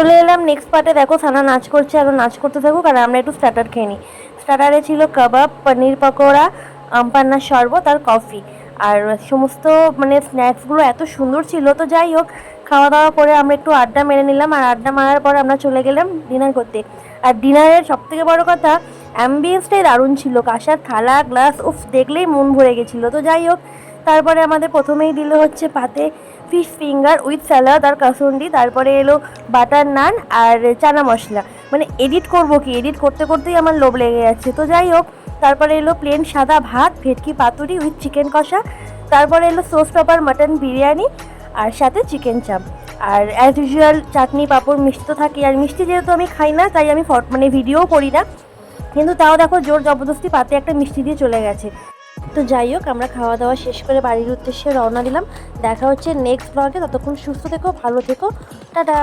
চলে এলাম নেক্সট পার্টে। দেখো সানা নাচ করছে, আরও নাচ করতে থাকুক আর আমরা একটু স্টার্টার খেয়ে নিই। স্টার্টারে ছিল কাবাব, পনির পকোড়া, আমপান্নার শরবত আর কফি। আর সমস্ত মানে স্ন্যাক্সগুলো এত সুন্দর ছিল। তো যাই হোক, খাওয়া দাওয়া করে আমরা একটু আড্ডা মেরে নিলাম, আর আড্ডা মারার পর আমরা চলে গেলাম ডিনার করতে। আর ডিনারের সবথেকে বড় কথা, অ্যাম্বিয়েন্সটাই দারুণ ছিল। কাঁসার থালা গ্লাস, উফ, দেখলেই মন ভরে গেছিলো। তো যাই হোক, তারপরে আমাদের প্রথমেই দিল হচ্ছে পাতে ফিশ ফিঙ্গার উইথ স্যালাড আর কাসুন্ডি। তারপরে এলো বাটার নান আর চানা মশলা। মানে এডিট করবো কি, এডিট করতে করতেই আমার লোভ লেগে যাচ্ছে। তো যাই হোক, তারপরে এলো প্লেন সাদা ভাত, ভেটকি পাতুরি উইথ চিকেন কষা। তারপরে এলো সোস পেপার মাটন বিরিয়ানি আর সাথে চিকেন চাপ। আর অ্যাজ ইউজুয়াল চাটনি পাঁপড় মিষ্টি তো থাকি। আর মিষ্টি যেহেতু আমি খাই না, তাই আমি মানে ভিডিওও করি না, কিন্তু তাও দেখো জোর জবরদস্তি পাতে একটা মিষ্টি দিয়ে চলে গেছে। তো যাই হোক, আমরা খাওয়া দাওয়া শেষ করে বাড়ির উদ্দেশ্যে রওনা দিলাম। দেখা হচ্ছে নেক্সট ব্লগে। ততক্ষণ সুস্থ থেকো, ভালো থেকো, টাটা।